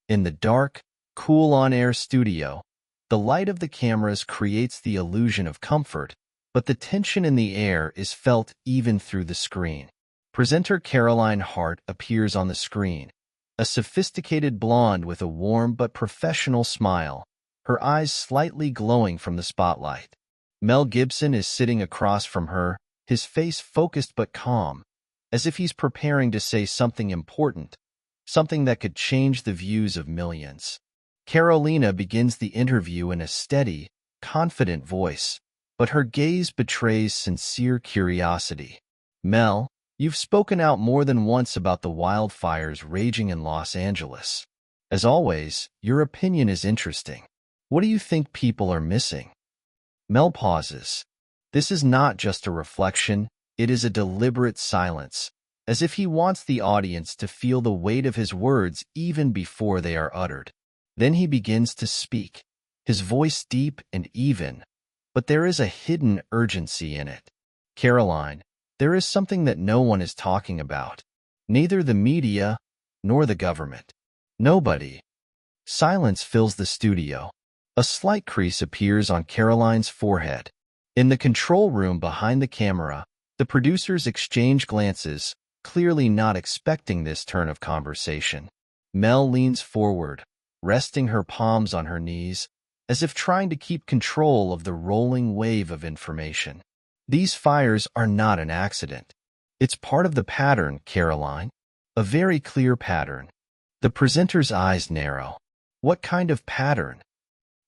In the dark, cool on-air studio, the light of the cameras creates the illusion of comfort, but the tension in the air is felt even through the screen. Presenter Caroline Hart appears on the screen, a sophisticated blonde with a warm but professional smile, her eyes slightly glowing from the spotlight. Mel Gibson is sitting across from her, his face focused but calm, as if he's preparing to say something important, something that could change the views of millions. Carolina begins the interview in a steady, confident voice, but her gaze betrays sincere curiosity. Mel, you've spoken out more than once about the wildfires raging in Los Angeles. As always, your opinion is interesting. What do you think people are missing? Mel pauses. This is not just a reflection, it is a deliberate silence, as if he wants the audience to feel the weight of his words even before they are uttered. Then he begins to speak, his voice deep and even, but there is a hidden urgency in it. Caroline, there is something that no one is talking about. Neither the media nor the government. Nobody. Silence fills the studio. A slight crease appears on Caroline's forehead. In the control room behind the camera, the producers exchange glances, clearly not expecting this turn of conversation. Mel leans forward, resting her palms on her knees, as if trying to keep control of the rolling wave of information. These fires are not an accident. It's part of the pattern, Caroline. A very clear pattern. The presenter's eyes narrow. What kind of pattern?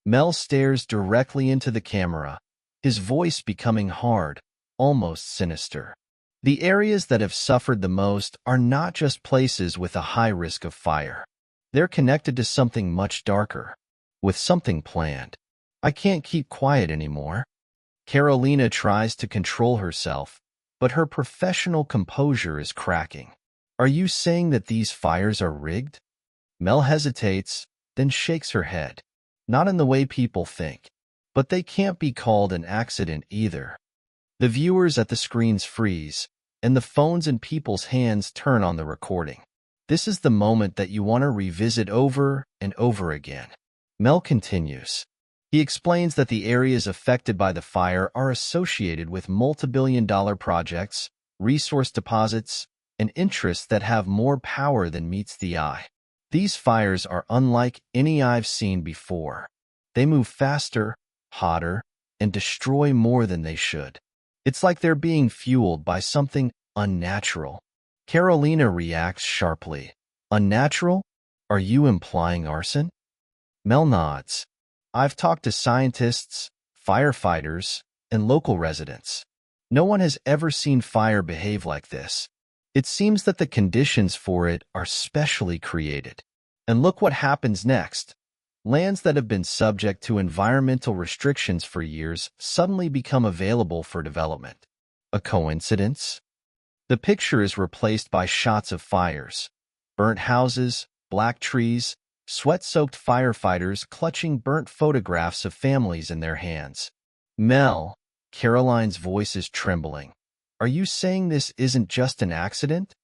Mel stares directly into the camera, his voice becoming hard, almost sinister. The areas that have suffered the most are not just places with a high risk of fire. They're connected to something much darker, with something planned. I can't keep quiet anymore. Carolina tries to control herself, but her professional composure is cracking. Are you saying that these fires are rigged? Mel hesitates, then shakes her head. Not in the way people think. But they can't be called an accident either. The viewers at the screens freeze, and the phones in people's hands turn on the recording. This is the moment that you want to revisit over and over again. Mel continues. He explains that the areas affected by the fire are associated with multi-billion-dollar projects, resource deposits, and interests that have more power than meets the eye. These fires are unlike any I've seen before. They move faster, hotter, and destroy more than they should. It's like they're being fueled by something unnatural. Carolina reacts sharply. Unnatural? Are you implying arson? Mel nods. I've talked to scientists, firefighters, and local residents. No one has ever seen fire behave like this. It seems that the conditions for it are specially created. And look what happens next. Lands that have been subject to environmental restrictions for years suddenly become available for development. A coincidence? The picture is replaced by shots of fires, burnt houses, black trees, sweat-soaked firefighters clutching burnt photographs of families in their hands. Mel, Caroline's voice is trembling. Are you saying this isn't just an accident?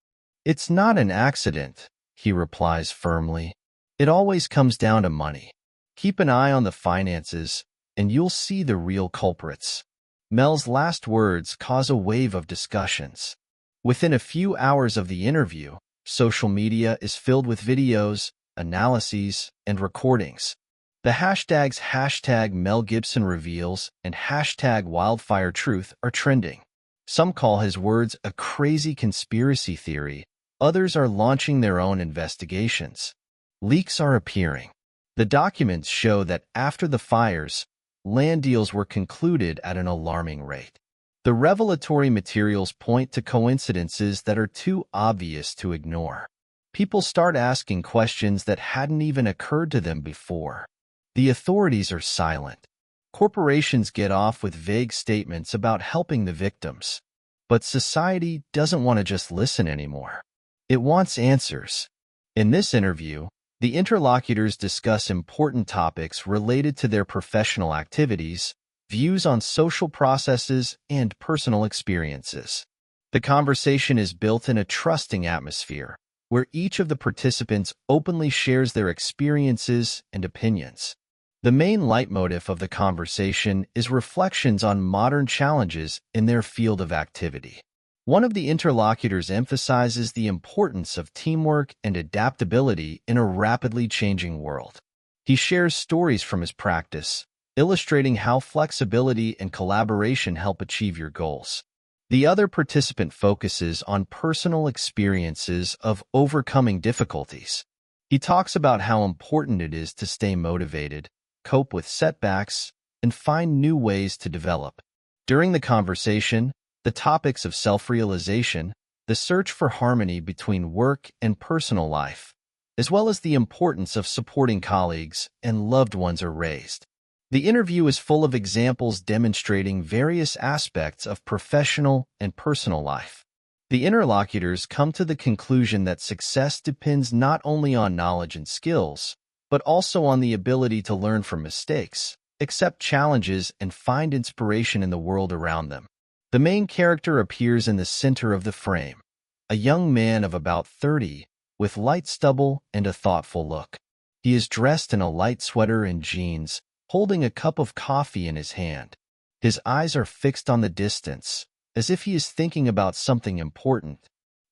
It's not an accident, he replies firmly. It always comes down to money. Keep an eye on the finances, and you'll see the real culprits. Mel's last words cause a wave of discussions. Within a few hours of the interview, social media is filled with videos, analyses, and recordings. The hashtags #MelGibsonReveals and #WildfireTruth are trending. Some call his words a crazy conspiracy theory. Others are launching their own investigations. Leaks are appearing. The documents show that after the fires, land deals were concluded at an alarming rate. The revelatory materials point to coincidences that are too obvious to ignore. People start asking questions that hadn't even occurred to them before. The authorities are silent. Corporations get off with vague statements about helping the victims. But society doesn't want to just listen anymore. It wants answers. In this interview, the interlocutors discuss important topics related to their professional activities, views on social processes, and personal experiences. The conversation is built in a trusting atmosphere, where each of the participants openly shares their experiences and opinions. The main leitmotif of the conversation is reflections on modern challenges in their field of activity. One of the interlocutors emphasizes the importance of teamwork and adaptability in a rapidly changing world. He shares stories from his practice, illustrating how flexibility and collaboration help achieve your goals. The other participant focuses on personal experiences of overcoming difficulties. He talks about how important it is to stay motivated, cope with setbacks, and find new ways to develop. During the conversation, the topics of self-realization, the search for harmony between work and personal life, as well as the importance of supporting colleagues and loved ones are raised. The interview is full of examples demonstrating various aspects of professional and personal life. The interlocutors come to the conclusion that success depends not only on knowledge and skills, but also on the ability to learn from mistakes, accept challenges, and find inspiration in the world around them. The main character appears in the center of the frame, a young man of about 30, with light stubble and a thoughtful look. He is dressed in a light sweater and jeans, holding a cup of coffee in his hand. His eyes are fixed on the distance, as if he is thinking about something important.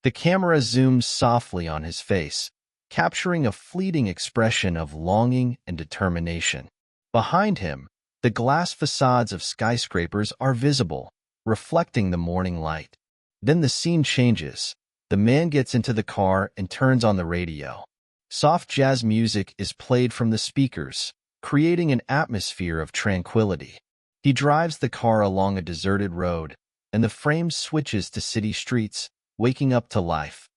The camera zooms softly on his face, capturing a fleeting expression of longing and determination. Behind him, the glass facades of skyscrapers are visible, reflecting the morning light. Then the scene changes. The man gets into the car and turns on the radio. Soft jazz music is played from the speakers, creating an atmosphere of tranquility. He drives the car along a deserted road, and the frame switches to city streets, waking up to life.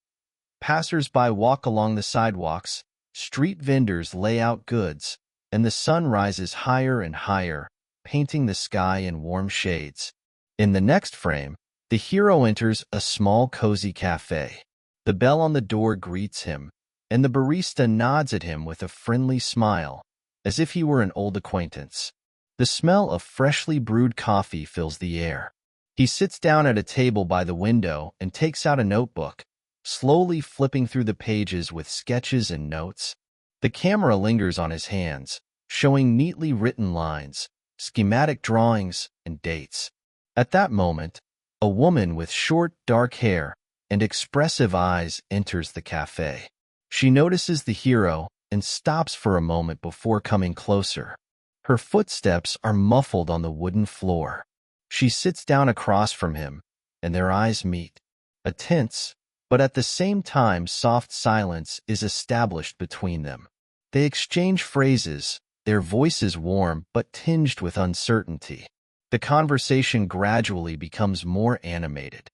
Passers-by walk along the sidewalks, street vendors lay out goods, and the sun rises higher and higher, painting the sky in warm shades. In the next frame, the hero enters a small cozy cafe. The bell on the door greets him, and the barista nods at him with a friendly smile, as if he were an old acquaintance. The smell of freshly brewed coffee fills the air. He sits down at a table by the window and takes out a notebook, slowly flipping through the pages with sketches and notes. The camera lingers on his hands, showing neatly written lines, schematic drawings, and dates. At that moment, a woman with short, dark hair and expressive eyes enters the cafe. She notices the hero and stops for a moment before coming closer. Her footsteps are muffled on the wooden floor. She sits down across from him, and their eyes meet. A tense, but at the same time soft silence is established between them. They exchange phrases, their voices warm but tinged with uncertainty. The conversation gradually becomes more animated.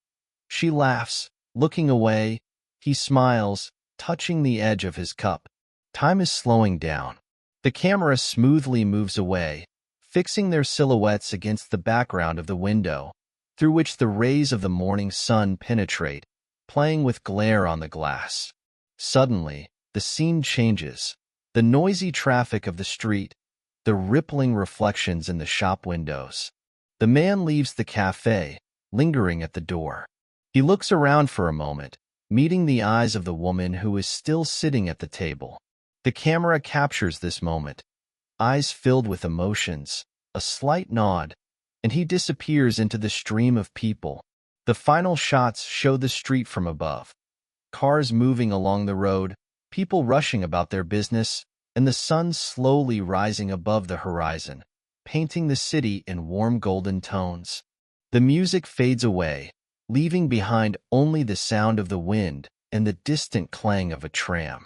She laughs, looking away. He smiles, touching the edge of his cup. Time is slowing down. The camera smoothly moves away, fixing their silhouettes against the background of the window, through which the rays of the morning sun penetrate, playing with glare on the glass. Suddenly, the scene changes. The noisy traffic of the street, the rippling reflections in the shop windows. The man leaves the cafe, lingering at the door. He looks around for a moment, meeting the eyes of the woman who is still sitting at the table. The camera captures this moment, eyes filled with emotions, a slight nod, and he disappears into the stream of people. The final shots show the street from above. Cars moving along the road, people rushing about their business, and the sun slowly rising above the horizon, painting the city in warm golden tones. The music fades away, leaving behind only the sound of the wind and the distant clang of a tram.